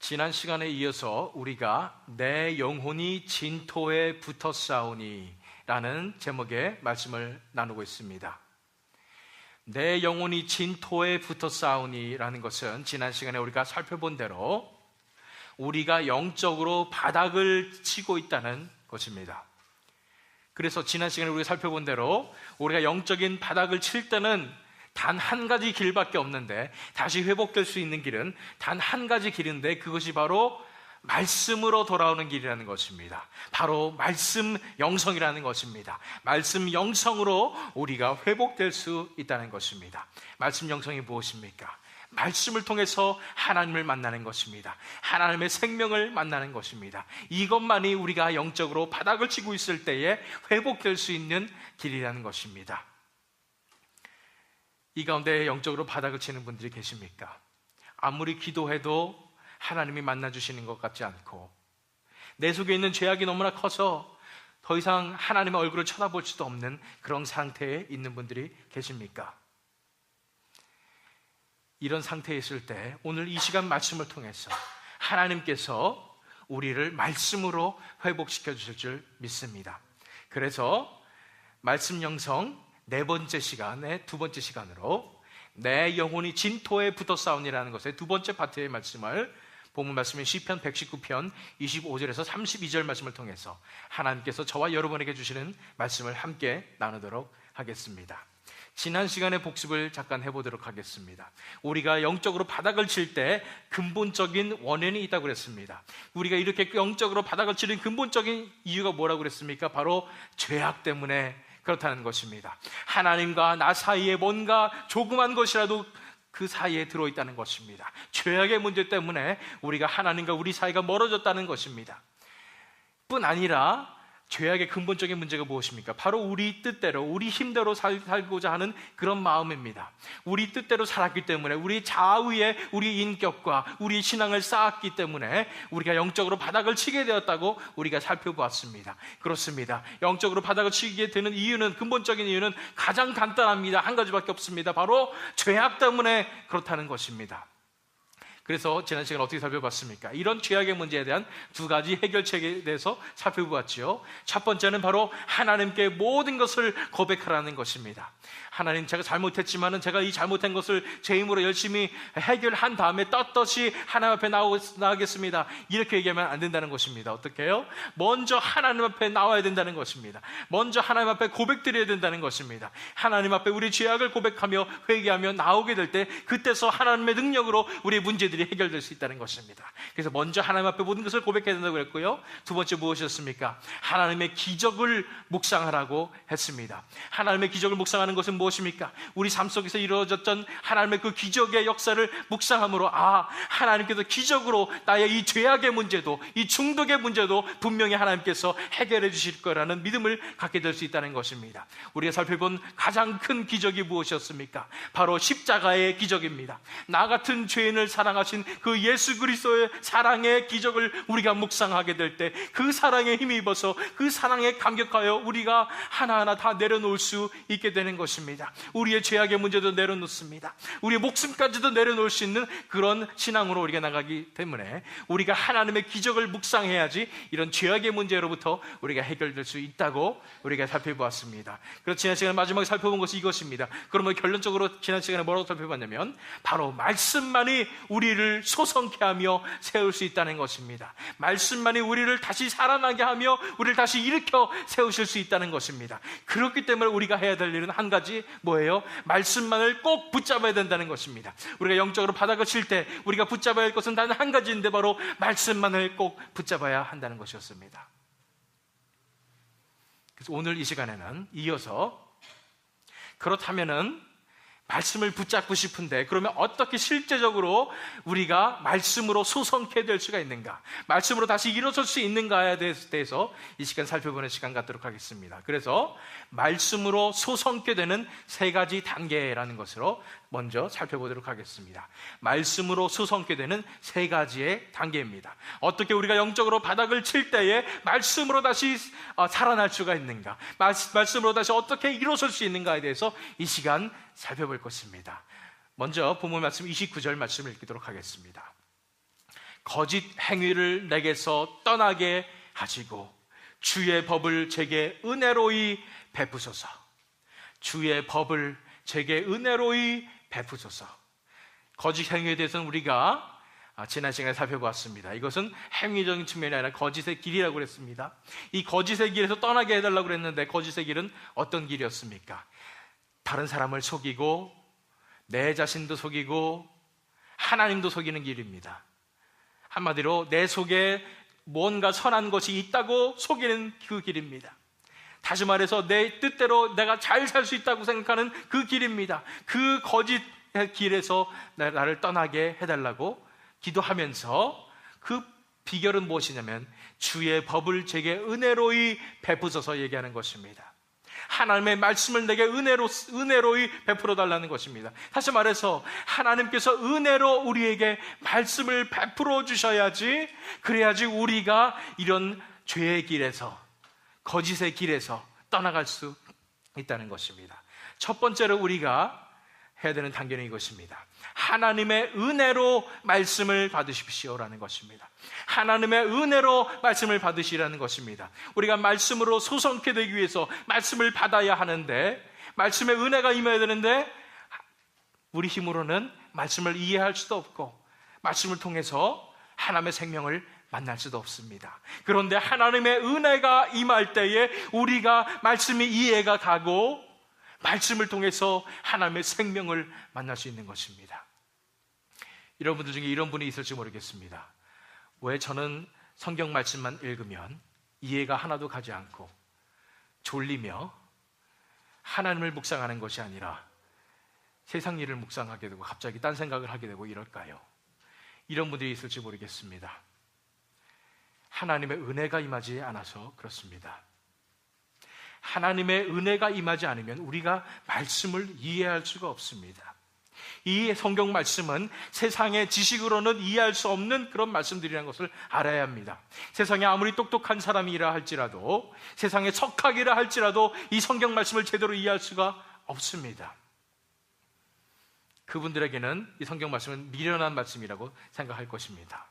지난 시간에 이어서 우리가 내 영혼이 진토에 붙었사오니 라는 제목의 말씀을 나누고 있습니다. 내 영혼이 진토에 붙었사오니 라는 것은 지난 시간에 우리가 살펴본 대로 우리가 영적으로 바닥을 치고 있다는 것입니다. 그래서 지난 시간에 우리가 살펴본 대로 우리가 영적인 바닥을 칠 때는 단 한 가지 길밖에 없는데, 다시 회복될 수 있는 길은 단 한 가지 길인데, 그것이 바로 말씀으로 돌아오는 길이라는 것입니다. 바로 말씀 영성이라는 것입니다. 말씀 영성으로 우리가 회복될 수 있다는 것입니다. 말씀 영성이 무엇입니까? 말씀을 통해서 하나님을 만나는 것입니다. 하나님의 생명을 만나는 것입니다. 이것만이 우리가 영적으로 바닥을 치고 있을 때에 회복될 수 있는 길이라는 것입니다. 이 가운데 영적으로 바닥을 치는 분들이 계십니까? 아무리 기도해도 하나님이 만나주시는 것 같지 않고, 내 속에 있는 죄악이 너무나 커서 더 이상 하나님의 얼굴을 쳐다볼 수도 없는 그런 상태에 있는 분들이 계십니까? 이런 상태에 있을 때 오늘 이 시간 말씀을 통해서 하나님께서 우리를 말씀으로 회복시켜 주실 줄 믿습니다. 그래서 말씀 영성 네 번째 시간의 두 번째 시간으로 내 영혼이 진토에 붙었사오니라는 것의 두 번째 파트의 말씀을, 본문 말씀인 시편 119편 25절에서 32절 말씀을 통해서 하나님께서 저와 여러분에게 주시는 말씀을 함께 나누도록 하겠습니다. 지난 시간의 복습을 잠깐 해보도록 하겠습니다. 우리가 영적으로 바닥을 칠 때 근본적인 원인이 있다고 그랬습니다. 우리가 이렇게 영적으로 바닥을 치는 근본적인 이유가 뭐라고 그랬습니까? 바로 죄악 때문에 그렇다는 것입니다. 하나님과 나 사이에 뭔가 조그만 것이라도 그 사이에 들어있다는 것입니다. 죄악의 문제 때문에 우리가 하나님과 우리 사이가 멀어졌다는 것입니다. 뿐 아니라 죄악의 근본적인 문제가 무엇입니까? 바로 우리 뜻대로, 우리 힘대로 살고자 하는 그런 마음입니다. 우리 뜻대로 살았기 때문에, 우리 자아위에 우리 인격과 우리 신앙을 쌓았기 때문에 우리가 영적으로 바닥을 치게 되었다고 우리가 살펴보았습니다. 그렇습니다. 영적으로 바닥을 치게 되는 이유는, 근본적인 이유는 가장 간단합니다. 한 가지밖에 없습니다. 바로 죄악 때문에 그렇다는 것입니다. 그래서 지난 시간에 어떻게 살펴봤습니까? 이런 죄악의 문제에 대한 두 가지 해결책에 대해서 살펴보았죠. 첫 번째는 바로 하나님께 모든 것을 고백하라는 것입니다. 하나님, 제가 잘못했지만은 제가 이 잘못한 것을 제 힘으로 열심히 해결한 다음에 떳떳이 하나님 앞에 나가겠습니다. 이렇게 얘기하면 안 된다는 것입니다. 어떻게 해요? 먼저 하나님 앞에 나와야 된다는 것입니다. 먼저 하나님 앞에 고백드려야 된다는 것입니다. 하나님 앞에 우리 죄악을 고백하며 회개하며 나오게 될 때, 그때서 하나님의 능력으로 우리의 문제들이 해결될 수 있다는 것입니다. 그래서 먼저 하나님 앞에 모든 것을 고백해야 된다고 그랬고요. 두 번째 무엇이었습니까? 하나님의 기적을 묵상하라고 했습니다. 하나님의 기적을 묵상하는 것은 무엇입니까? 우리 삶 속에서 이루어졌던 하나님의 그 기적의 역사를 묵상함으로, 하나님께서 기적으로 나의 이 죄악의 문제도, 이 중독의 문제도 분명히 하나님께서 해결해 주실 거라는 믿음을 갖게 될 수 있다는 것입니다. 우리가 살펴본 가장 큰 기적이 무엇이었습니까? 바로 십자가의 기적입니다. 나 같은 죄인을 사랑하신 그 예수 그리스도의 사랑의 기적을 우리가 묵상하게 될 때, 그 사랑에 힘입어서 그 사랑에 감격하여 우리가 하나하나 다 내려놓을 수 있게 되는 것입니다. 우리의 죄악의 문제도 내려놓습니다. 우리의 목숨까지도 내려놓을 수 있는 그런 신앙으로 우리가 나가기 때문에 우리가 하나님의 기적을 묵상해야지 이런 죄악의 문제로부터 우리가 해결될 수 있다고 우리가 살펴보았습니다. 그래서 지난 시간에 마지막에 살펴본 것이 이것입니다. 그러면 결론적으로 지난 시간에 뭐라고 살펴봤냐면, 바로 말씀만이 우리를 소성케 하며 세울 수 있다는 것입니다. 말씀만이 우리를 다시 살아나게 하며 우리를 다시 일으켜 세우실 수 있다는 것입니다. 그렇기 때문에 우리가 해야 될 일은 한 가지, 뭐예요? 말씀만을 꼭 붙잡아야 된다는 것입니다. 우리가 영적으로 바닥을 칠 때 우리가 붙잡아야 할 것은 단 한 가지인데, 바로 말씀만을 꼭 붙잡아야 한다는 것이었습니다. 그래서 오늘 이 시간에는 이어서, 그렇다면은 말씀을 붙잡고 싶은데 그러면 어떻게 실제적으로 우리가 말씀으로 소성케 될 수가 있는가, 말씀으로 다시 일어설 수 있는가에 대해서 이 시간 살펴보는 시간 갖도록 하겠습니다. 그래서 말씀으로 소성케 되는 세 가지 단계라는 것으로 먼저 살펴보도록 하겠습니다. 말씀으로 소성케 되는 세 가지의 단계입니다. 어떻게 우리가 영적으로 바닥을 칠 때에 말씀으로 다시 살아날 수가 있는가, 말씀으로 다시 어떻게 일어설 수 있는가에 대해서 이 시간 살펴볼 것입니다. 먼저 본문 말씀 29절 말씀을 읽도록 하겠습니다. 거짓 행위를 내게서 떠나게 하시고 주의 법을 제게 은혜로이 베푸소서. 주의 법을 제게 은혜로이 베푸소서. 거짓 행위에 대해서는 우리가 지난 시간에 살펴보았습니다. 이것은 행위적인 측면이 아니라 거짓의 길이라고 그랬습니다. 이 거짓의 길에서 떠나게 해달라고 그랬는데 거짓의 길은 어떤 길이었습니까? 다른 사람을 속이고 내 자신도 속이고 하나님도 속이는 길입니다. 한마디로 내 속에 뭔가 선한 것이 있다고 속이는 그 길입니다. 다시 말해서 내 뜻대로 내가 잘 살 수 있다고 생각하는 그 길입니다. 그 거짓의 길에서 나를 떠나게 해달라고 기도하면서 그 비결은 무엇이냐면 주의 법을 제게 은혜로이 베푸소서 얘기하는 것입니다. 하나님의 말씀을 내게 은혜로이 베풀어 달라는 것입니다. 다시 말해서 하나님께서 은혜로 우리에게 말씀을 베풀어 주셔야지, 그래야지 우리가 이런 죄의 길에서, 거짓의 길에서 떠나갈 수 있다는 것입니다. 첫 번째로 우리가 해야 되는 단계는 이것입니다. 하나님의 은혜로 말씀을 받으십시오라는 것입니다. 하나님의 은혜로 말씀을 받으시라는 것입니다. 우리가 말씀으로 소성케 되기 위해서 말씀을 받아야 하는데, 말씀의 은혜가 임해야 되는데 우리 힘으로는 말씀을 이해할 수도 없고 말씀을 통해서 하나님의 생명을 만날 수도 없습니다. 그런데 하나님의 은혜가 임할 때에 우리가 말씀이 이해가 가고 말씀을 통해서 하나님의 생명을 만날 수 있는 것입니다. 여러분들 중에 이런 분이 있을지 모르겠습니다. 왜 저는 성경 말씀만 읽으면 이해가 하나도 가지 않고 졸리며 하나님을 묵상하는 것이 아니라 세상 일을 묵상하게 되고 갑자기 딴 생각을 하게 되고 이럴까요? 이런 분들이 있을지 모르겠습니다. 하나님의 은혜가 임하지 않아서 그렇습니다. 하나님의 은혜가 임하지 않으면 우리가 말씀을 이해할 수가 없습니다. 이 성경 말씀은 세상의 지식으로는 이해할 수 없는 그런 말씀들이라는 것을 알아야 합니다. 세상에 아무리 똑똑한 사람이라 할지라도, 세상의 석학이라 할지라도 이 성경 말씀을 제대로 이해할 수가 없습니다. 그분들에게는 이 성경 말씀은 미련한 말씀이라고 생각할 것입니다.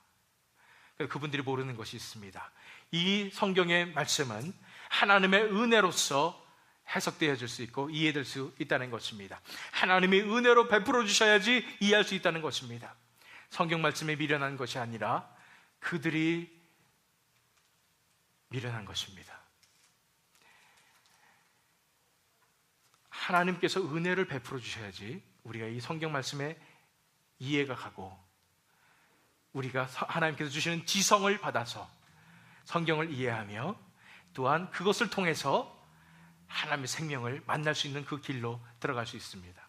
그분들이 모르는 것이 있습니다. 이 성경의 말씀은 하나님의 은혜로서 해석되어질 수 있고 이해될 수 있다는 것입니다. 하나님이 은혜로 베풀어 주셔야지 이해할 수 있다는 것입니다. 성경 말씀에 미련한 것이 아니라 그들이 미련한 것입니다. 하나님께서 은혜를 베풀어 주셔야지 우리가 이 성경 말씀에 이해가 가고 우리가 하나님께서 주시는 지성을 받아서 성경을 이해하며 또한 그것을 통해서 하나님의 생명을 만날 수 있는 그 길로 들어갈 수 있습니다.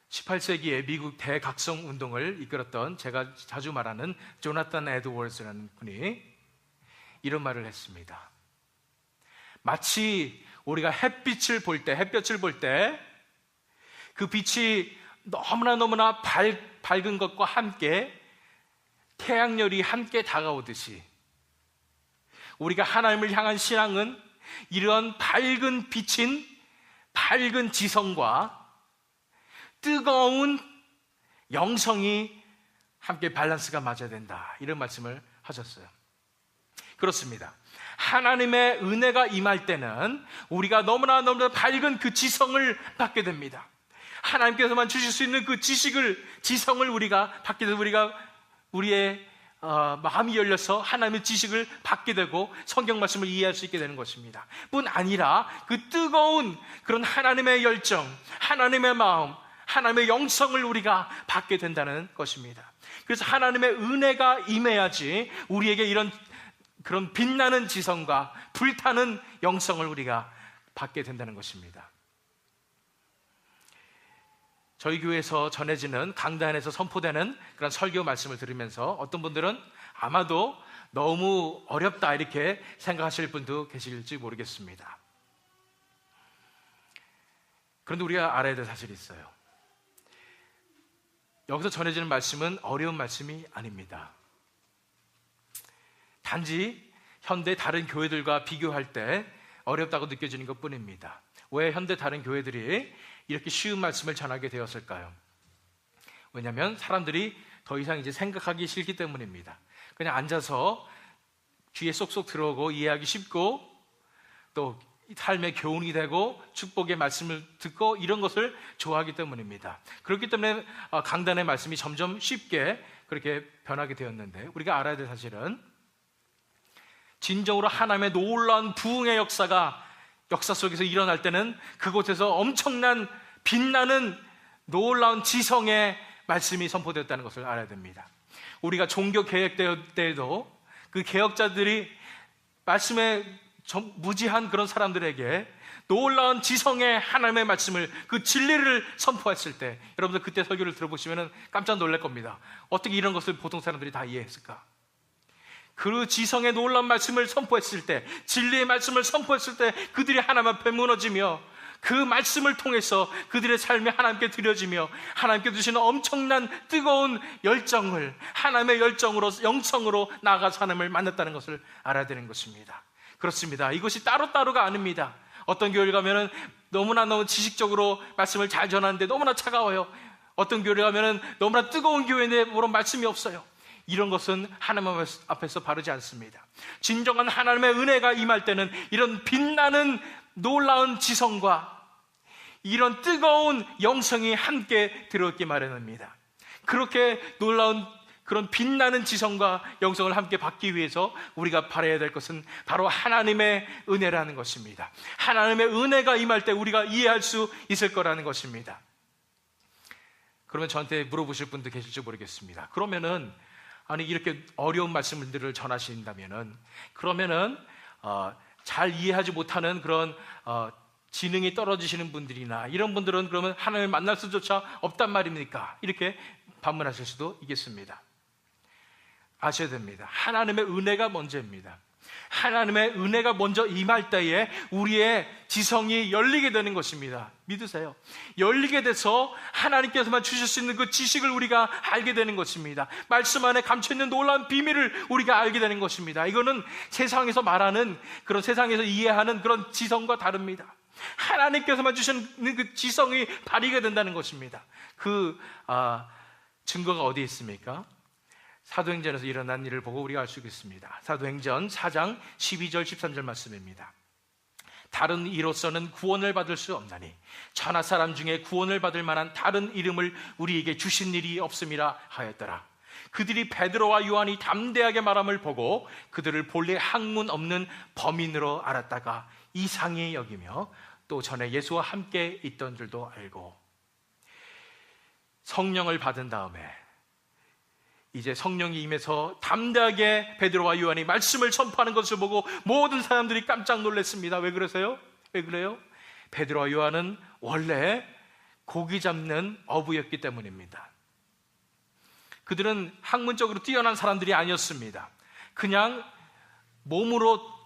18세기에 미국 대각성 운동을 이끌었던 제가 자주 말하는 조나탄 에드워즈라는 분이 이런 말을 했습니다. 마치 우리가 햇빛을 볼 때 그 빛이 너무나 밝은 것과 함께 태양열이 함께 다가오듯이 우리가 하나님을 향한 신앙은 이런 밝은 빛인 밝은 지성과 뜨거운 영성이 함께 밸런스가 맞아야 된다, 이런 말씀을 하셨어요. 그렇습니다. 하나님의 은혜가 임할 때는 우리가 너무나 밝은 그 지성을 받게 됩니다. 하나님께서만 주실 수 있는 그 지성을 우리가 받게 되고 우리의 마음이 열려서 하나님의 지식을 받게 되고 성경 말씀을 이해할 수 있게 되는 것입니다. 뿐 아니라 그 뜨거운 그런 하나님의 열정, 하나님의 마음, 하나님의 영성을 우리가 받게 된다는 것입니다. 그래서 하나님의 은혜가 임해야지 우리에게 이런 그런 빛나는 지성과 불타는 영성을 우리가 받게 된다는 것입니다. 저희 교회에서 전해지는 강단에서 선포되는 그런 설교 말씀을 들으면서 어떤 분들은 아마도 너무 어렵다 이렇게 생각하실 분도 계실지 모르겠습니다. 그런데 우리가 알아야 될 사실이 있어요. 여기서 전해지는 말씀은 어려운 말씀이 아닙니다. 단지 현대 다른 교회들과 비교할 때 어렵다고 느껴지는 것 뿐입니다. 왜 현대 다른 교회들이 이렇게 쉬운 말씀을 전하게 되었을까요? 왜냐하면 사람들이 더 이상 이제 생각하기 싫기 때문입니다. 그냥 앉아서 귀에 쏙쏙 들어오고 이해하기 쉽고 또 삶의 교훈이 되고 축복의 말씀을 듣고 이런 것을 좋아하기 때문입니다. 그렇기 때문에 강단의 말씀이 점점 쉽게 그렇게 변하게 되었는데, 우리가 알아야 될 사실은 진정으로 하나님의 놀라운 부흥의 역사 속에서 일어날 때는 그곳에서 엄청난 빛나는 놀라운 지성의 말씀이 선포되었다는 것을 알아야 됩니다. 우리가 종교 개혁 때에도 그 개혁자들이 말씀에 무지한 그런 사람들에게 놀라운 지성의 하나님의 말씀을, 그 진리를 선포했을 때, 여러분들 그때 설교를 들어보시면 깜짝 놀랄 겁니다. 어떻게 이런 것을 보통 사람들이 다 이해했을까? 그 지성의 놀라운 말씀을 선포했을 때, 진리의 말씀을 선포했을 때 그들이 하나님 앞에 무너지며 그 말씀을 통해서 그들의 삶이 하나님께 드려지며 하나님께 주시는 엄청난 뜨거운 열정을, 하나님의 열정으로, 영성으로 나아가서 하나님을 만났다는 것을 알아야 되는 것입니다. 그렇습니다. 이것이 따로따로가 아닙니다. 어떤 교회를 가면은 너무 지식적으로 말씀을 잘 전하는데 너무나 차가워요. 어떤 교회를 가면은 너무나 뜨거운 교회인데 뭐런 말씀이 없어요. 이런 것은 하나님 앞에서 바르지 않습니다. 진정한 하나님의 은혜가 임할 때는 이런 빛나는 놀라운 지성과 이런 뜨거운 영성이 함께 들어오기 마련입니다. 그렇게 놀라운 그런 빛나는 지성과 영성을 함께 받기 위해서 우리가 바라야 될 것은 바로 하나님의 은혜라는 것입니다. 하나님의 은혜가 임할 때 우리가 이해할 수 있을 거라는 것입니다. 그러면 저한테 물어보실 분도 계실지 모르겠습니다. 그러면은 아니 이렇게 어려운 말씀들을 전하신다면은 그러면은 잘 이해하지 못하는 그런 지능이 떨어지시는 분들이나 이런 분들은 그러면 하나님을 만날 수조차 없단 말입니까? 이렇게 반문하실 수도 있겠습니다. 아셔야 됩니다. 하나님의 은혜가 먼저입니다. 하나님의 은혜가 먼저 임할 때에 우리의 지성이 열리게 되는 것입니다. 믿으세요. 열리게 돼서 하나님께서만 주실 수 있는 그 지식을 우리가 알게 되는 것입니다. 말씀 안에 감춰있는 놀라운 비밀을 우리가 알게 되는 것입니다. 이거는 세상에서 말하는 그런, 세상에서 이해하는 그런 지성과 다릅니다. 하나님께서만 주시는 그 지성이 발휘가 된다는 것입니다. 그 증거가 어디에 있습니까? 사도행전에서 일어난 일을 보고 우리가 알 수 있습니다. 사도행전 4장 12절 13절 말씀입니다. 다른 이로서는 구원을 받을 수 없나니 천하 사람 중에 구원을 받을 만한 다른 이름을 우리에게 주신 일이 없음이라 하였더라. 그들이 베드로와 요한이 담대하게 말함을 보고 그들을 본래 학문 없는 범인으로 알았다가 이상히 여기며 또 전에 예수와 함께 있던 줄도 알고, 성령을 받은 다음에 이제 성령이 임해서 담대하게 베드로와 요한이 말씀을 선포하는 것을 보고 모든 사람들이 깜짝 놀랐습니다. 왜 그러세요? 왜 그래요? 베드로와 요한은 원래 고기 잡는 어부였기 때문입니다. 그들은 학문적으로 뛰어난 사람들이 아니었습니다. 그냥 몸으로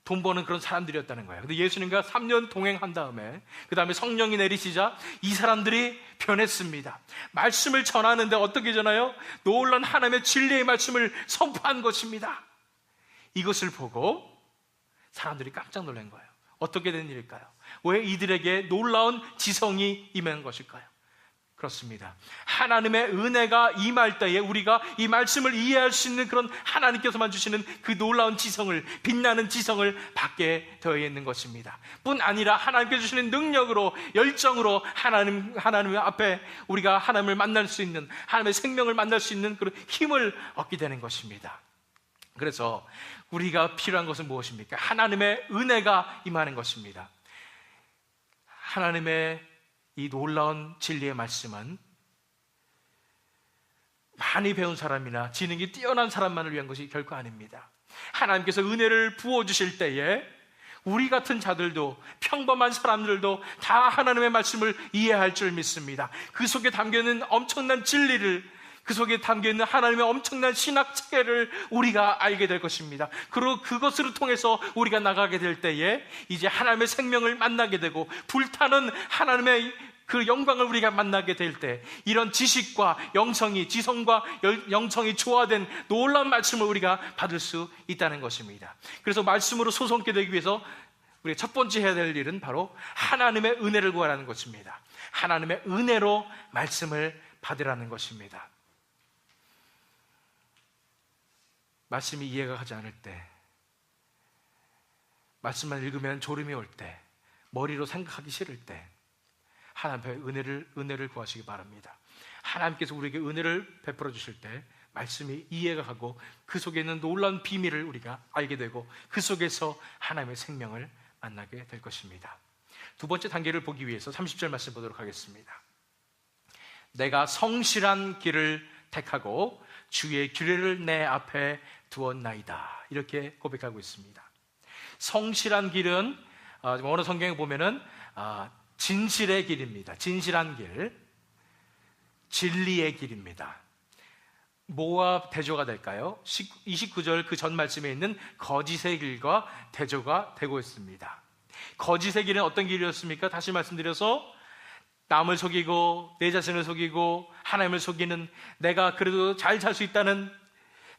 돈 버는 그런 사람들이었다는 거예요. 근데 예수님과 3년 동행한 다음에 그 다음에 성령이 내리시자 이 사람들이 변했습니다. 말씀을 전하는데 어떻게 전해요? 놀라운 하나님의 진리의 말씀을 선포한 것입니다. 이것을 보고 사람들이 깜짝 놀란 거예요. 어떻게 된 일일까요? 왜 이들에게 놀라운 지성이 임한 것일까요? 그렇습니다. 하나님의 은혜가 임할 때에 우리가 이 말씀을 이해할 수 있는 그런 하나님께서만 주시는 그 놀라운 지성을, 빛나는 지성을 받게 되어 있는 것입니다. 뿐 아니라 하나님께 주시는 능력으로, 열정으로 하나님 앞에 우리가 하나님을 만날 수 있는, 하나님의 생명을 만날 수 있는 그런 힘을 얻게 되는 것입니다. 그래서 우리가 필요한 것은 무엇입니까? 하나님의 은혜가 임하는 것입니다. 하나님의 이 놀라운 진리의 말씀은 많이 배운 사람이나 지능이 뛰어난 사람만을 위한 것이 결코 아닙니다. 하나님께서 은혜를 부어주실 때에 우리 같은 자들도, 평범한 사람들도 다 하나님의 말씀을 이해할 줄 믿습니다. 그 속에 담겨있는 엄청난 진리를, 그 속에 담겨있는 하나님의 엄청난 신학 체계를 우리가 알게 될 것입니다. 그리고 그것을 통해서 우리가 나가게 될 때에 이제 하나님의 생명을 만나게 되고 불타는 하나님의 그 영광을 우리가 만나게 될 때 이런 지식과 영성이, 지성과 영성이 조화된 놀라운 말씀을 우리가 받을 수 있다는 것입니다. 그래서 말씀으로 소성케 되기 위해서 우리가 첫 번째 해야 될 일은 바로 하나님의 은혜를 구하라는 것입니다. 하나님의 은혜로 말씀을 받으라는 것입니다. 말씀이 이해가 가지 않을 때, 말씀만 읽으면 졸음이 올 때, 머리로 생각하기 싫을 때 하나님 앞에 은혜를 구하시기 바랍니다. 하나님께서 우리에게 은혜를 베풀어 주실 때 말씀이 이해가 가고 그 속에 있는 놀라운 비밀을 우리가 알게 되고 그 속에서 하나님의 생명을 만나게 될 것입니다. 두 번째 단계를 보기 위해서 30절 말씀 보도록 하겠습니다. 내가 성실한 길을 택하고 주의 규례를 내 앞에 두었나이다. 이렇게 고백하고 있습니다. 성실한 길은 원어 성경에 보면은 진실의 길입니다. 진실한 길, 진리의 길입니다. 뭐와 대조가 될까요? 29절 그 전 말씀에 있는 거짓의 길과 대조가 되고 있습니다. 거짓의 길은 어떤 길이었습니까? 다시 말씀드려서 남을 속이고 내 자신을 속이고 하나님을 속이는, 내가 그래도 잘 살 수 있다는,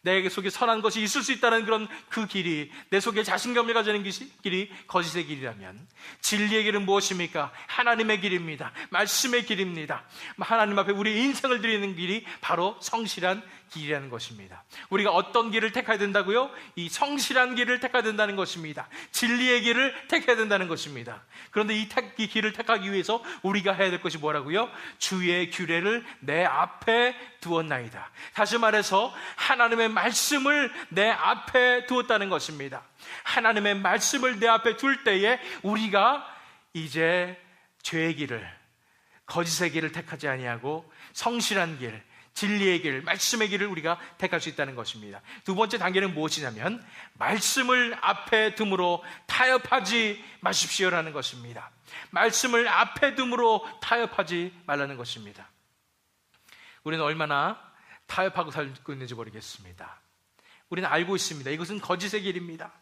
내 속에 선한 것이 있을 수 있다는 그런 그 길이, 내 속에 자신감을 가지는 길이 거짓의 길이라면, 진리의 길은 무엇입니까? 하나님의 길입니다. 말씀의 길입니다. 하나님 앞에 우리 인생을 드리는 길이 바로 성실한 길이라는 것입니다. 우리가 어떤 길을 택해야 된다고요? 이 성실한 길을 택해야 된다는 것입니다. 진리의 길을 택해야 된다는 것입니다. 그런데 이 길을 택하기 위해서 우리가 해야 될 것이 뭐라고요? 주의 규례를 내 앞에 두었나이다. 다시 말해서 하나님의 말씀을 내 앞에 두었다는 것입니다. 하나님의 말씀을 내 앞에 둘 때에 우리가 이제 죄의 길을, 거짓의 길을 택하지 아니하고 성실한 길, 진리의 길, 말씀의 길을 우리가 택할 수 있다는 것입니다. 두 번째 단계는 무엇이냐면 말씀을 앞에 둠으로 타협하지 마십시오라는 것입니다. 말씀을 앞에 둠으로 타협하지 말라는 것입니다. 우리는 얼마나 타협하고 살고 있는지 모르겠습니다. 우리는 알고 있습니다. 이것은 거짓의 길입니다.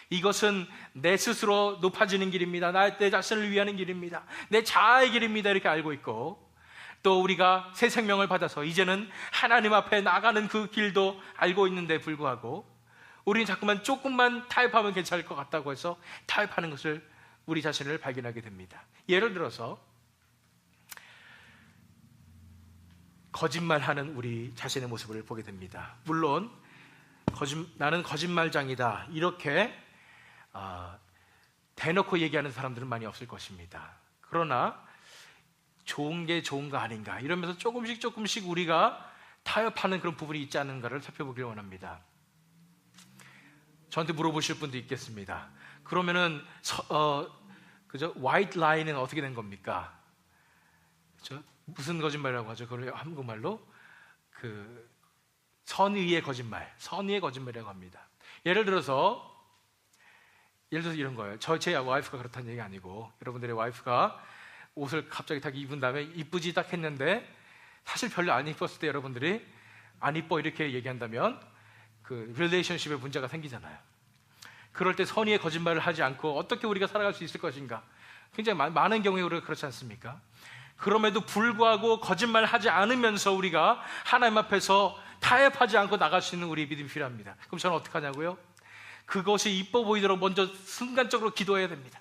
이것은 내 스스로 높아지는 길입니다. 내 자신을 위하는 길입니다. 내 자아의 길입니다. 이렇게 알고 있고, 또 우리가 새 생명을 받아서 이제는 하나님 앞에 나가는 그 길도 알고 있는데 불구하고 우리는 자꾸만 조금만 타협하면 괜찮을 것 같다고 해서 타협하는 것을, 우리 자신을 발견하게 됩니다. 예를 들어서 거짓말하는 우리 자신의 모습을 보게 됩니다. 물론 나는 거짓말장이다 이렇게 대놓고 얘기하는 사람들은 많이 없을 것입니다. 그러나 좋은 게 좋은가 아닌가 이러면서 조금씩 우리가 타협하는 그런 부분이 있지 않은가를 살펴보길 원합니다. 저한테 물어보실 분도 있겠습니다. 그러면은 그죠? 화이트 라인은 어떻게 된 겁니까? 그죠? 무슨 거짓말이라고 하죠? 그걸 한국말로 선의의 거짓말, 선의의 거짓말이라고 합니다. 예를 들어서 이런 거예요. 제 와이프가 그렇다는 얘기 아니고, 여러분들의 와이프가 옷을 갑자기 딱 입은 다음에 이쁘지 딱 했는데 사실 별로 안 이뻤을 때 여러분들이 안 이뻐 이렇게 얘기한다면 그 릴레이션십에 문제가 생기잖아요. 그럴 때 선의의 거짓말을 하지 않고 어떻게 우리가 살아갈 수 있을 것인가? 굉장히 많은 경우에 우리가 그렇지 않습니까? 그럼에도 불구하고 거짓말하지 않으면서 우리가 하나님 앞에서 타협하지 않고 나갈 수 있는 우리 믿음이 필요합니다. 그럼 저는 어떻게 하냐고요? 그것이 이뻐 보이도록 먼저 순간적으로 기도해야 됩니다.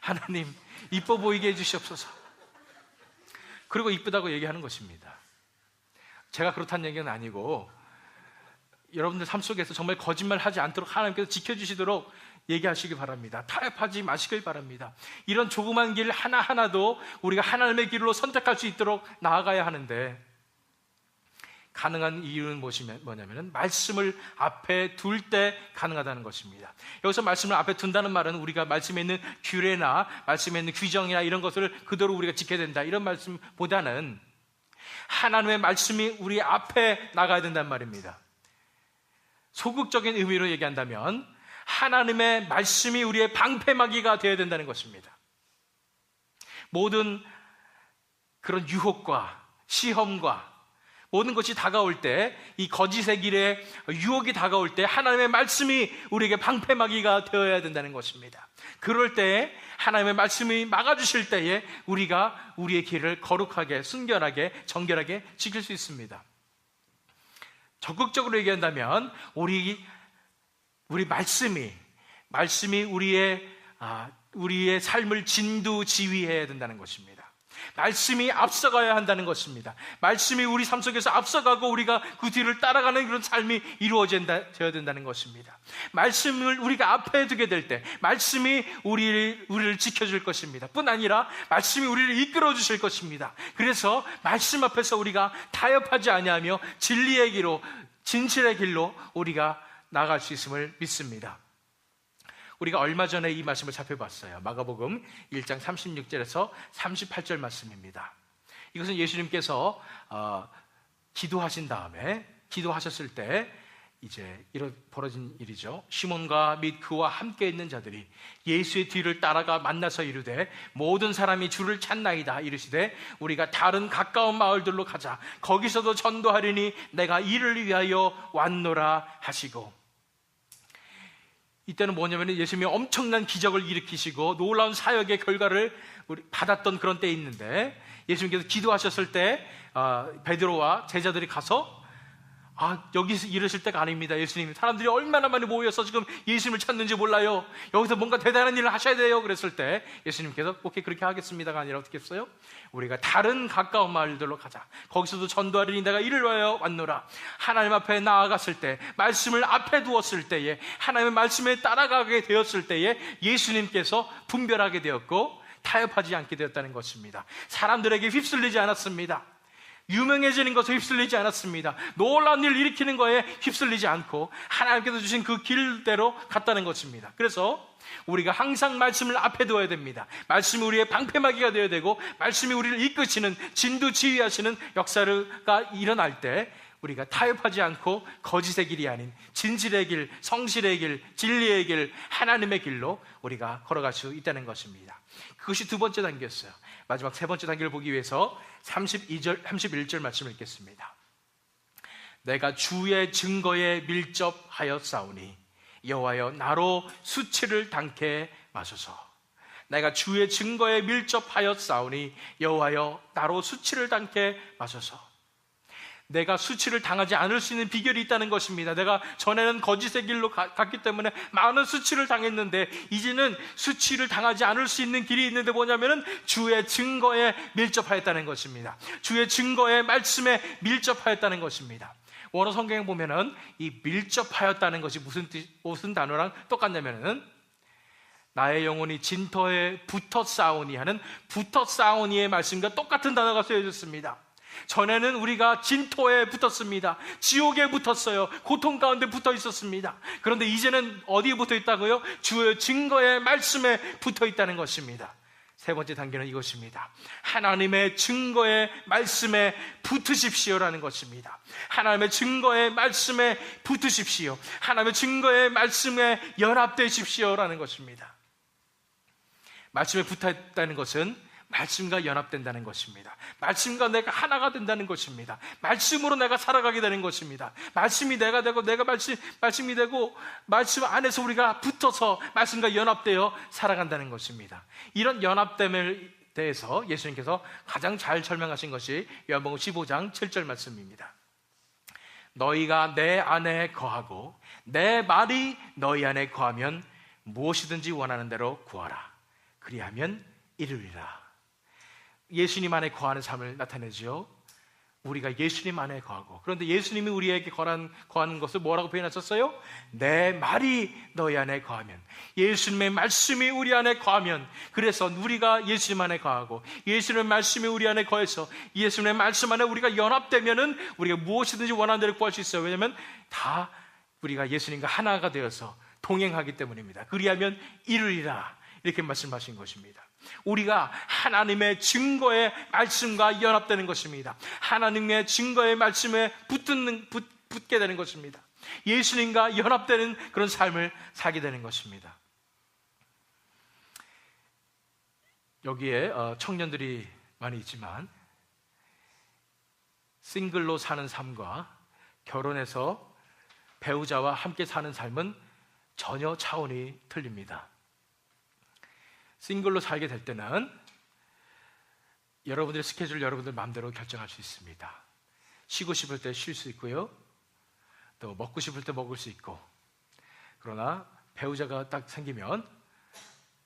하나님, 이뻐 보이게 해주시옵소서. 그리고 이쁘다고 얘기하는 것입니다. 제가 그렇다는 얘기는 아니고, 여러분들 삶 속에서 정말 거짓말하지 않도록 하나님께서 지켜주시도록 얘기하시기 바랍니다. 타협하지 마시길 바랍니다. 이런 조그만 길 하나하나도 우리가 하나님의 길로 선택할 수 있도록 나아가야 하는데, 가능한 이유는 뭐냐면 말씀을 앞에 둘 때 가능하다는 것입니다. 여기서 말씀을 앞에 둔다는 말은 우리가 말씀에 있는 규례나 말씀에 있는 규정이나 이런 것을 그대로 우리가 지켜야 된다, 이런 말씀보다는 하나님의 말씀이 우리 앞에 나가야 된다는 말입니다. 소극적인 의미로 얘기한다면 하나님의 말씀이 우리의 방패막이가 되어야 된다는 것입니다. 모든 그런 유혹과 시험과 모든 것이 다가올 때, 이 거짓의 길에 유혹이 다가올 때 하나님의 말씀이 우리에게 방패막이가 되어야 된다는 것입니다. 그럴 때 하나님의 말씀이 막아주실 때에 우리가 우리의 길을 거룩하게, 순결하게, 정결하게 지킬 수 있습니다. 적극적으로 얘기한다면 우리 말씀이 우리의 삶을 진두지휘해야 된다는 것입니다. 말씀이 앞서가야 한다는 것입니다. 말씀이 우리 삶 속에서 앞서가고 우리가 그 뒤를 따라가는 그런 삶이 이루어져야 된다는 것입니다. 말씀을 우리가 앞에 두게 될 때 말씀이 우리를 지켜줄 것입니다. 뿐 아니라 말씀이 우리를 이끌어 주실 것입니다. 그래서 말씀 앞에서 우리가 타협하지 아니하며 진리의 길로, 진실의 길로 우리가 나아갈 수 있음을 믿습니다. 우리가 얼마 전에 이 말씀을 살펴봤어요. 마가복음 1장 36절에서 38절 말씀입니다. 이것은 예수님께서 기도하신 다음에, 기도하셨을 때 이제 벌어진 일이죠. 시몬과 및 그와 함께 있는 자들이 예수의 뒤를 따라가 만나서 이르되 모든 사람이 주를 찾나이다 이르시되 우리가 다른 가까운 마을들로 가자. 거기서도 전도하리니 내가 이를 위하여 왔노라 하시고, 이때는 뭐냐면 예수님이 엄청난 기적을 일으키시고 놀라운 사역의 결과를 받았던 그런 때에 있는데, 예수님께서 기도하셨을 때 베드로와 제자들이 가서 여기서 이러실 때가 아닙니다. 예수님, 사람들이 얼마나 많이 모여서 지금 예수님을 찾는지 몰라요. 여기서 뭔가 대단한 일을 하셔야 돼요. 그랬을 때 예수님께서 오케이, 그렇게 하겠습니다가 아니라 어떻게 했어요? 우리가 다른 가까운 마을들로 가자. 거기서도 전도하리니 내가 이를 위하여 왔노라. 하나님 앞에 나아갔을 때, 말씀을 앞에 두었을 때에, 하나님의 말씀에 따라가게 되었을 때에 예수님께서 분별하게 되었고 타협하지 않게 되었다는 것입니다. 사람들에게 휩쓸리지 않았습니다. 유명해지는 것에 휩쓸리지 않았습니다. 놀라운 일을 일으키는 거에 휩쓸리지 않고 하나님께서 주신 그 길대로 갔다는 것입니다. 그래서 우리가 항상 말씀을 앞에 두어야 됩니다. 말씀이 우리의 방패막이가 되어야 되고, 말씀이 우리를 이끄시는, 진두지휘하시는 역사가 일어날 때 우리가 타협하지 않고 거짓의 길이 아닌 진실의 길, 성실의 길, 진리의 길, 하나님의 길로 우리가 걸어갈 수 있다는 것입니다. 그것이 두 번째 단계였어요. 마지막 세 번째 단계를 보기 위해서 31절 말씀을 읽겠습니다. 내가 주의 증거에 밀접하였사오니 여호와여 나로 수치를 당케 마소서. 내가 주의 증거에 밀접하였사오니 여호와여 나로 수치를 당케 마소서. 내가 수치를 당하지 않을 수 있는 비결이 있다는 것입니다. 내가 전에는 거짓의 길로 갔기 때문에 많은 수치를 당했는데, 이제는 수치를 당하지 않을 수 있는 길이 있는데 뭐냐면은 주의 증거에 밀접하였다는 것입니다. 주의 증거에, 말씀에 밀접하였다는 것입니다. 원어 성경에 보면은 이 밀접하였다는 것이 무슨 단어랑 똑같냐면은 나의 영혼이 진터에 붙어 싸우니 하는 붙어 싸우니의 말씀과 똑같은 단어가 쓰여졌습니다. 전에는 우리가 진토에 붙었습니다. 지옥에 붙었어요. 고통 가운데 붙어 있었습니다. 그런데 이제는 어디에 붙어 있다고요? 주의 증거의 말씀에 붙어 있다는 것입니다. 세 번째 단계는 이것입니다. 하나님의 증거의 말씀에 붙으십시오라는 것입니다. 하나님의 증거의 말씀에 붙으십시오. 하나님의 증거의 말씀에 연합되십시오라는 것입니다. 말씀에 붙어 있다는 것은 말씀과 연합된다는 것입니다. 말씀과 내가 하나가 된다는 것입니다. 말씀으로 내가 살아가게 되는 것입니다. 말씀이 내가 되고 내가 말씀이 되고 말씀 안에서 우리가 붙어서 말씀과 연합되어 살아간다는 것입니다. 이런 연합됨에 대해서 예수님께서 가장 잘 설명하신 것이 요한복음 15장 7절 말씀입니다. 너희가 내 안에 거하고 내 말이 너희 안에 거하면 무엇이든지 원하는 대로 구하라. 그리하면 이루리라. 예수님 안에 거하는 삶을 나타내죠. 우리가 예수님 안에 거하고, 그런데 예수님이 우리에게 거하는 것을 뭐라고 표현하셨어요? 내 말이 너희 안에 거하면, 예수님의 말씀이 우리 안에 거하면, 그래서 우리가 예수님 안에 거하고 예수님의 말씀이 우리 안에 거해서 예수님의 말씀 안에 우리가 연합되면은 우리가 무엇이든지 원하는 대로 구할 수 있어요. 왜냐하면 다 우리가 예수님과 하나가 되어서 동행하기 때문입니다. 그리하면 이루리라, 이렇게 말씀하신 것입니다. 우리가 하나님의 증거의 말씀과 연합되는 것입니다. 하나님의 증거의 말씀에 붙게 되는 것입니다. 예수님과 연합되는 그런 삶을 살게 되는 것입니다. 여기에 청년들이 많이 있지만 싱글로 사는 삶과 결혼해서 배우자와 함께 사는 삶은 전혀 차원이 틀립니다. 싱글로 살게 될 때는 여러분들의 스케줄 여러분들 마음대로 결정할 수 있습니다. 쉬고 싶을 때 쉴 수 있고요, 또 먹고 싶을 때 먹을 수 있고. 그러나 배우자가 딱 생기면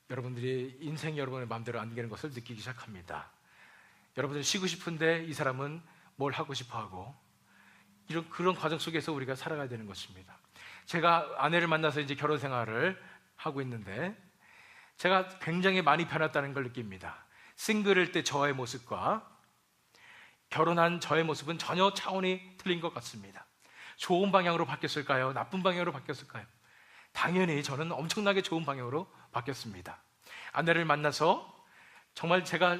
여러분들이 인생 여러분의 마음대로 안 되는 것을 느끼기 시작합니다. 여러분들 쉬고 싶은데 이 사람은 뭘 하고 싶어 하고, 그런 과정 속에서 우리가 살아가야 되는 것입니다. 제가 아내를 만나서 이제 결혼 생활을 하고 있는데 제가 굉장히 많이 변했다는 걸 느낍니다. 싱글일 때 저의 모습과 결혼한 저의 모습은 전혀 차원이 틀린 것 같습니다. 좋은 방향으로 바뀌었을까요? 나쁜 방향으로 바뀌었을까요? 당연히 저는 엄청나게 좋은 방향으로 바뀌었습니다. 아내를 만나서 정말 제가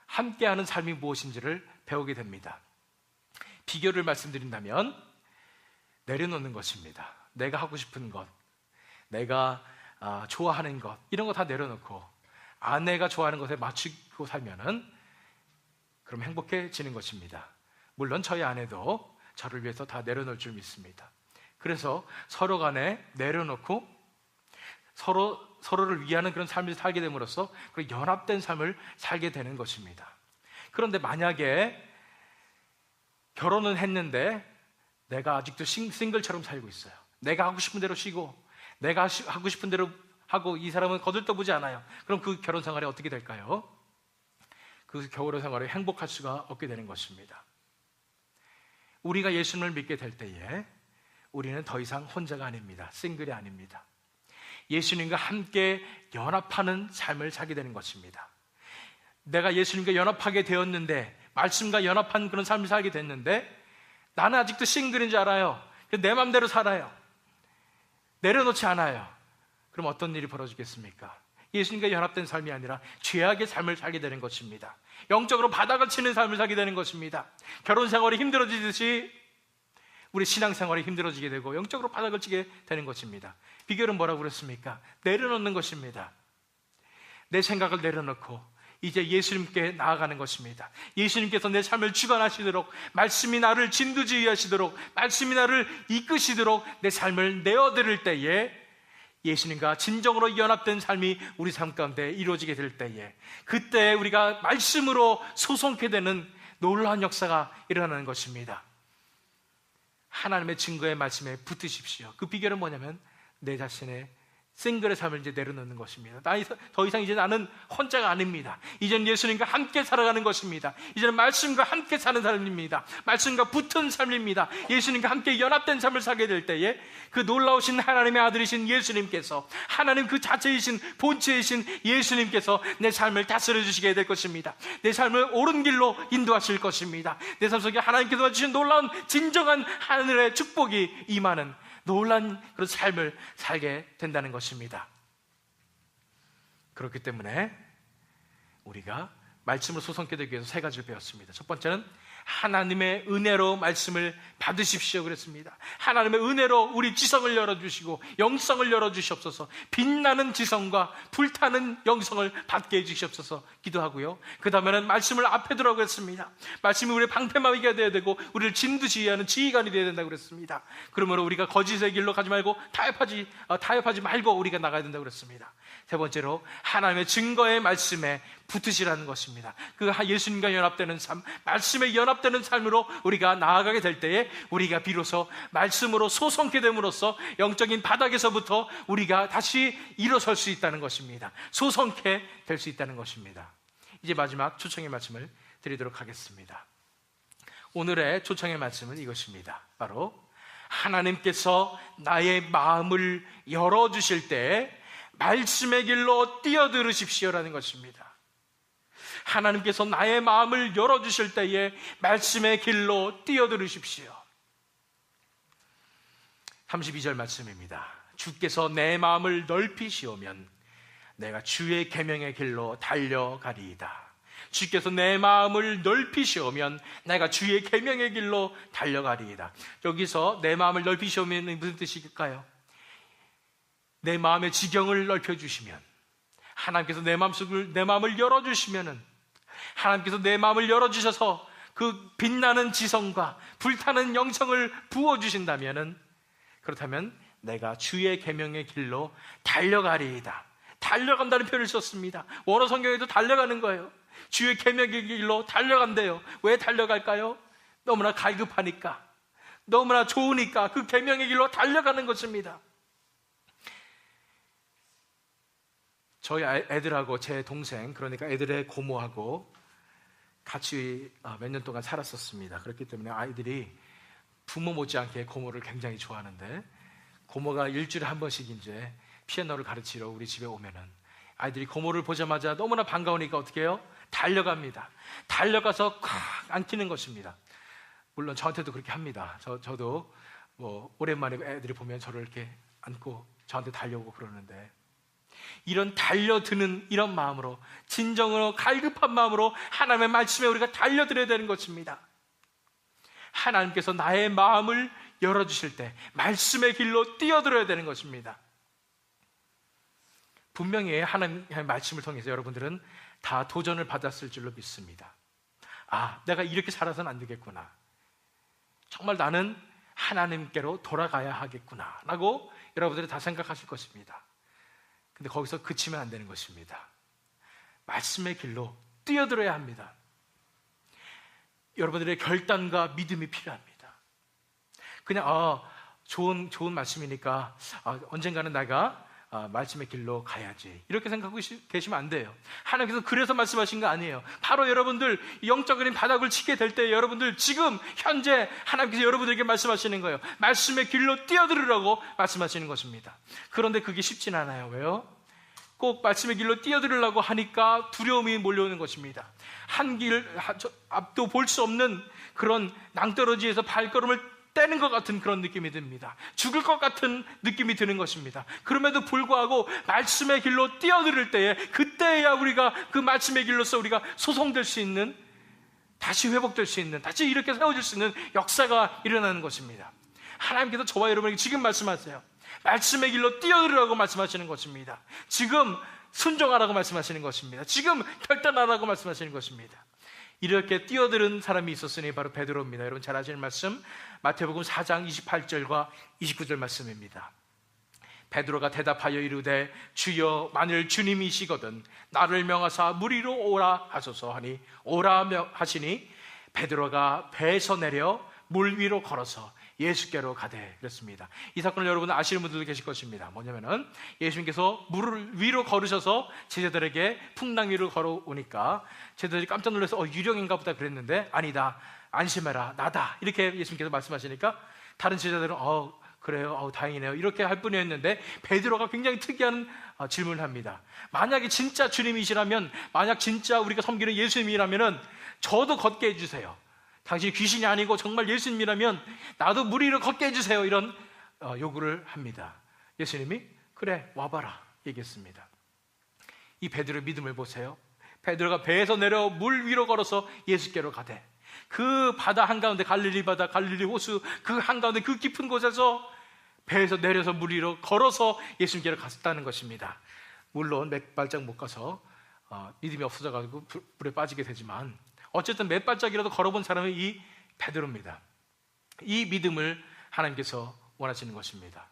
함께하는 삶이 무엇인지를 배우게 됩니다. 비결을 말씀드린다면 내려놓는 것입니다. 내가 하고 싶은 것, 내가 좋아하는 것, 이런 거 다 내려놓고 아내가 좋아하는 것에 맞추고 살면은 그럼 행복해지는 것입니다. 물론 저희 아내도 저를 위해서 다 내려놓을 줄 믿습니다. 그래서 서로 간에 내려놓고 서로를 위하는 그런 삶을 살게 됨으로써 그런 연합된 삶을 살게 되는 것입니다. 그런데 만약에 결혼은 했는데 내가 아직도 싱글처럼 살고 있어요. 내가 하고 싶은 대로 쉬고 내가 하고 싶은 대로 하고 이 사람은 거들떠보지 않아요. 그럼 그 결혼 생활이 어떻게 될까요? 그 결혼 생활에 행복할 수가 없게 되는 것입니다. 우리가 예수님을 믿게 될 때에 우리는 더 이상 혼자가 아닙니다. 싱글이 아닙니다. 예수님과 함께 연합하는 삶을 살게 되는 것입니다. 내가 예수님과 연합하게 되었는데, 말씀과 연합한 그런 삶을 살게 됐는데 나는 아직도 싱글인 줄 알아요. 내 맘대로 살아요. 내려놓지 않아요. 그럼 어떤 일이 벌어지겠습니까? 예수님과 연합된 삶이 아니라 죄악의 삶을 살게 되는 것입니다. 영적으로 바닥을 치는 삶을 살게 되는 것입니다. 결혼 생활이 힘들어지듯이 우리 신앙 생활이 힘들어지게 되고 영적으로 바닥을 치게 되는 것입니다. 비결은 뭐라고 그랬습니까? 내려놓는 것입니다. 내 생각을 내려놓고 이제 예수님께 나아가는 것입니다. 예수님께서 내 삶을 주관하시도록, 말씀이 나를 진두지휘하시도록, 말씀이 나를 이끄시도록 내 삶을 내어드릴 때에 예수님과 진정으로 연합된 삶이 우리 삶 가운데 이루어지게 될 때에 그때 우리가 말씀으로 소송케 되는 놀라운 역사가 일어나는 것입니다. 하나님의 증거의 말씀에 붙으십시오. 그 비결은 뭐냐면 내 자신의 싱글의 삶을 이제 내려놓는 것입니다. 더 이상 이제 나는 혼자가 아닙니다. 이제는 예수님과 함께 살아가는 것입니다. 이제는 말씀과 함께 사는 삶입니다. 말씀과 붙은 삶입니다. 예수님과 함께 연합된 삶을 살게 될 때에 그 놀라우신 하나님의 아들이신 예수님께서, 하나님 그 자체이신 본체이신 예수님께서 내 삶을 다스려 주시게 될 것입니다. 내 삶을 옳은 길로 인도하실 것입니다. 내 삶 속에 하나님께서 주신 놀라운 진정한 하늘의 축복이 임하는 놀란 그런 삶을 살게 된다는 것입니다. 그렇기 때문에 우리가 말씀을 소성케 되기 위해서 세 가지를 배웠습니다. 첫 번째는 하나님의 은혜로 말씀을 받으십시오 그랬습니다. 하나님의 은혜로 우리 지성을 열어주시고 영성을 열어주시옵소서. 빛나는 지성과 불타는 영성을 받게 해주시옵소서 기도하고요. 그 다음에는 말씀을 앞에 두라고 했습니다. 말씀이 우리의 방패막이가 되어야 되고 우리를 진두지휘하는 지휘관이 되어야 된다고 그랬습니다. 그러므로 우리가 거짓의 길로 가지 말고 타협하지 말고 우리가 나가야 된다고 그랬습니다. 세 번째로 하나님의 증거의 말씀에 붙으시라는 것입니다. 그 예수님과 연합되는 삶, 말씀에 연합되는 삶으로 우리가 나아가게 될 때에 우리가 비로소 말씀으로 소성케 됨으로써 영적인 바닥에서부터 우리가 다시 일어설 수 있다는 것입니다. 소성케 될 수 있다는 것입니다. 이제 마지막 초청의 말씀을 드리도록 하겠습니다. 오늘의 초청의 말씀은 이것입니다. 바로 하나님께서 나의 마음을 열어주실 때 말씀의 길로 뛰어들으십시오라는 것입니다. 하나님께서 나의 마음을 열어주실 때에 말씀의 길로 뛰어들으십시오. 32절 말씀입니다. 주께서 내 마음을 넓히시오면 내가 주의 계명의 길로 달려가리이다. 주께서 내 마음을 넓히시오면 내가 주의 계명의 길로 달려가리이다. 여기서 내 마음을 넓히시오면 무슨 뜻일까요? 내 마음의 지경을 넓혀주시면, 하나님께서 내 마음을 열어주시면은, 하나님께서 내 마음을 열어주셔서 그 빛나는 지성과 불타는 영성을 부어주신다면은, 그렇다면 내가 주의 계명의 길로 달려가리이다. 달려간다는 표현을 썼습니다. 원어 성경에도 달려가는 거예요. 주의 계명의 길로 달려간대요. 왜 달려갈까요? 너무나 갈급하니까, 너무나 좋으니까 그 계명의 길로 달려가는 것입니다. 저희 애들하고 제 동생, 그러니까 애들의 고모하고 같이 몇 년 동안 살았었습니다. 그렇기 때문에 아이들이 부모 못지않게 고모를 굉장히 좋아하는데, 고모가 일주일에 한 번씩 이제 피아노를 가르치러 우리 집에 오면은 아이들이 고모를 보자마자 너무나 반가우니까 어떻게 해요? 달려갑니다. 달려가서 콱 안기는 것입니다. 물론 저한테도 그렇게 합니다. 저도 뭐 오랜만에 애들이 보면 저를 이렇게 안고 저한테 달려오고 그러는데, 이런 달려드는 이런 마음으로, 진정으로 갈급한 마음으로 하나님의 말씀에 우리가 달려들어야 되는 것입니다. 하나님께서 나의 마음을 열어주실 때 말씀의 길로 뛰어들어야 되는 것입니다. 분명히 하나님의 말씀을 통해서 여러분들은 다 도전을 받았을 줄로 믿습니다. 아, 내가 이렇게 살아서는 안 되겠구나, 정말 나는 하나님께로 돌아가야 하겠구나 라고 여러분들이 다 생각하실 것입니다. 근데 거기서 그치면 안 되는 것입니다. 말씀의 길로 뛰어들어야 합니다. 여러분들의 결단과 믿음이 필요합니다. 그냥 좋은 말씀이니까 언젠가는 내가 말씀의 길로 가야지, 이렇게 생각하고 계시면 안 돼요. 하나님께서 그래서 말씀하신 거 아니에요. 바로 여러분들 영적인 바닥을 치게 될 때 여러분들 지금 현재 하나님께서 여러분들에게 말씀하시는 거예요. 말씀의 길로 뛰어들으라고 말씀하시는 것입니다. 그런데 그게 쉽진 않아요. 왜요? 꼭 말씀의 길로 뛰어들으려고 하니까 두려움이 몰려오는 것입니다. 한 길 앞도 볼 수 없는 그런 낭떠러지에서 발걸음을 떼는 것 같은 그런 느낌이 듭니다. 죽을 것 같은 느낌이 드는 것입니다. 그럼에도 불구하고 말씀의 길로 뛰어들을 때에, 그때야 우리가 그 말씀의 길로서 우리가 소송될 수 있는, 다시 회복될 수 있는, 다시 이렇게 세워질 수 있는 역사가 일어나는 것입니다. 하나님께서 저와 여러분에게 지금 말씀하세요. 말씀의 길로 뛰어들으라고 말씀하시는 것입니다. 지금 순종하라고 말씀하시는 것입니다. 지금 결단하라고 말씀하시는 것입니다. 이렇게 뛰어드는 사람이 있었으니 바로 베드로입니다. 여러분 잘 아시는 말씀, 마태복음 4장 28절과 29절 말씀입니다. 베드로가 대답하여 이르되 주여, 만일 주님이시거든 나를 명하사 물 위로 오라 하소서 하니, 오라 하시니 베드로가 배에서 내려 물 위로 걸어서 예수께로 가되, 그랬습니다. 이 사건을 여러분 아시는 분들도 계실 것입니다. 뭐냐면은 예수님께서 물을 위로 걸으셔서 제자들에게 풍랑 위로 걸어오니까 제자들이 깜짝 놀라서 유령인가 보다 그랬는데, 아니다, 안심해라, 나다, 이렇게 예수님께서 말씀하시니까 다른 제자들은 그래요, 다행이네요, 이렇게 할 뿐이었는데, 베드로가 굉장히 특이한 질문을 합니다. 만약에 진짜 주님이시라면, 만약 진짜 우리가 섬기는 예수님이라면은 저도 걷게 해주세요. 당신이 귀신이 아니고 정말 예수님이라면 나도 물 위로 걷게 해주세요, 이런 요구를 합니다. 예수님이 그래, 와봐라 얘기했습니다. 이 베드로의 믿음을 보세요. 베드로가 배에서 내려 물 위로 걸어서 예수께로 가되, 그 바다 한가운데, 갈릴리 바다, 갈릴리 호수 그 한가운데 그 깊은 곳에서 배에서 내려서 물 위로 걸어서 예수님께로 갔다는 것입니다. 물론 몇 발짝 못 가서 믿음이 없어져가지고 불에 빠지게 되지만, 어쨌든 몇 발짝이라도 걸어본 사람은 이 베드로입니다. 이 믿음을 하나님께서 원하시는 것입니다.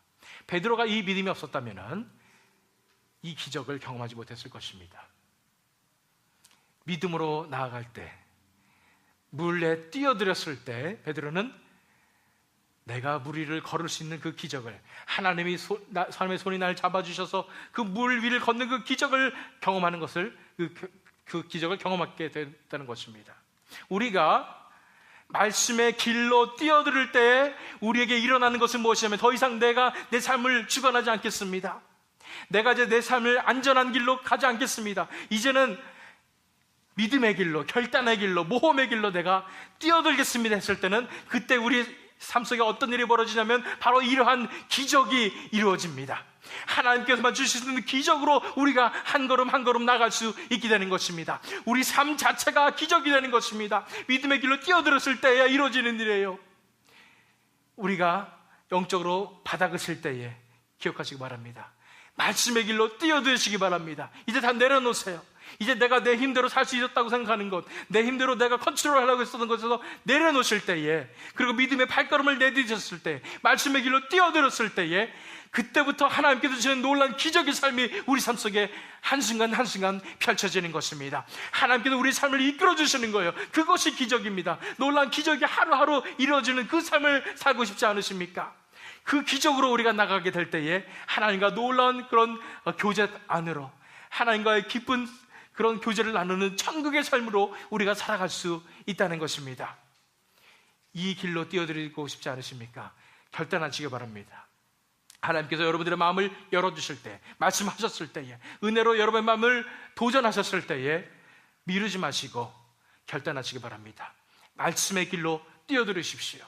베드로가 이 믿음이 없었다면 이 기적을 경험하지 못했을 것입니다. 믿음으로 나아갈 때, 물에 뛰어들었을 때 베드로는 내가 물 위를 걸을 수 있는 그 기적을, 하나님이 사람의 손이 날 잡아주셔서 그 물 위를 걷는 그 기적을 경험하는 것을, 그 기적을 경험하게 됐다는 것입니다. 우리가 말씀의 길로 뛰어들을 때 우리에게 일어나는 것은 무엇이냐면, 더 이상 내가 내 삶을 주관하지 않겠습니다. 내가 이제 내 삶을 안전한 길로 가지 않겠습니다. 이제는 믿음의 길로, 결단의 길로, 모험의 길로 내가 뛰어들겠습니다 했을 때는, 그때 우리 삶 속에 어떤 일이 벌어지냐면 바로 이러한 기적이 이루어집니다. 하나님께서만 주실 수 있는 기적으로 우리가 한 걸음 한 걸음 나갈 수 있게 되는 것입니다. 우리 삶 자체가 기적이 되는 것입니다. 믿음의 길로 뛰어들었을 때야 이루어지는 일이에요. 우리가 영적으로 바닥을 칠 때에 기억하시기 바랍니다. 말씀의 길로 뛰어드시기 바랍니다. 이제 다 내려놓으세요. 이제 내가 내 힘대로 살 수 있었다고 생각하는 것, 내 힘대로 내가 컨트롤하려고 했었던 것에서 내려놓으실 때에, 그리고 믿음의 발걸음을 내디뎠을 때, 말씀의 길로 뛰어들었을 때에, 그때부터 하나님께서 주시는 놀라운 기적의 삶이 우리 삶 속에 한순간 한순간 펼쳐지는 것입니다. 하나님께서 우리 삶을 이끌어 주시는 거예요. 그것이 기적입니다. 놀라운 기적이 하루하루 이루어지는 그 삶을 살고 싶지 않으십니까? 그 기적으로 우리가 나가게 될 때에 하나님과 놀라운 그런 교제 안으로, 하나님과의 깊은 그런 교제를 나누는 천국의 삶으로 우리가 살아갈 수 있다는 것입니다. 이 길로 뛰어들고 싶지 않으십니까? 결단하시기 바랍니다. 하나님께서 여러분들의 마음을 열어주실 때, 말씀하셨을 때에, 은혜로 여러분의 마음을 도전하셨을 때에 미루지 마시고 결단하시기 바랍니다. 말씀의 길로 뛰어들으십시오.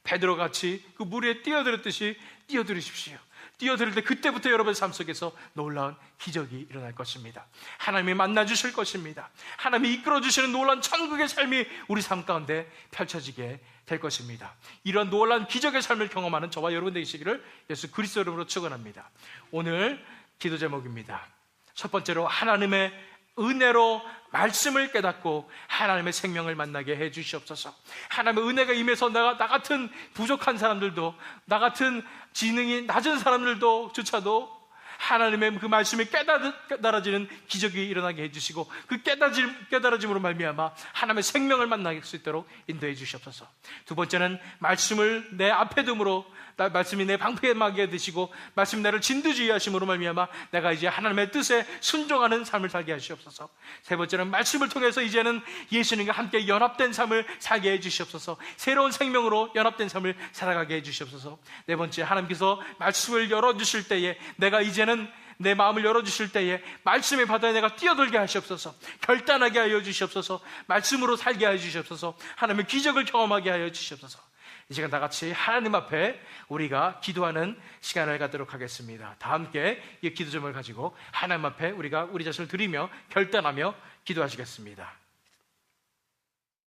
베드로같이 그 물 위에 뛰어들었듯이 뛰어들으십시오. 뛰어들 때 그때부터 여러분의 삶 속에서 놀라운 기적이 일어날 것입니다. 하나님이 만나주실 것입니다. 하나님이 이끌어주시는 놀라운 천국의 삶이 우리 삶 가운데 펼쳐지게 될 것입니다. 이런 놀라운 기적의 삶을 경험하는 저와 여러분 되시기를 예수 그리스도 이름으로 축원합니다. 오늘 기도 제목입니다. 첫 번째로 하나님의 은혜로 말씀을 깨닫고 하나님의 생명을 만나게 해 주시옵소서. 하나님의 은혜가 임해서 나 같은 부족한 사람들도, 나 같은 지능이 낮은 사람들도 조차도 하나님의 그 말씀이 깨달아지는 기적이 일어나게 해주시고, 그 깨달아짐으로 말미암아 하나님의 생명을 만나게 할 수 있도록 인도해 주시옵소서. 두 번째는 말씀을 내 앞에 둠으로, 말씀이 내 방패에 막게 되시고 말씀이 나를 진두지휘 하심으로 말미암아 내가 이제 하나님의 뜻에 순종하는 삶을 살게 하시옵소서. 세 번째는 말씀을 통해서 이제는 예수님과 함께 연합된 삶을 살게 해주시옵소서. 새로운 생명으로 연합된 삶을 살아가게 해주시옵소서. 네 번째, 하나님께서 말씀을 열어주실 때에, 내가 이제는 내 마음을 열어주실 때에 말씀의 바다에 내가 뛰어들게 하시옵소서. 결단하게 하여 주시옵소서. 말씀으로 살게 하여 주시옵소서. 하나님의 기적을 경험하게 하여 주시옵소서. 이 시간 다 같이 하나님 앞에 우리가 기도하는 시간을 갖도록 하겠습니다. 다 함께 이 기도 제목을 가지고 하나님 앞에 우리가 우리 자신을 드리며 결단하며 기도하시겠습니다.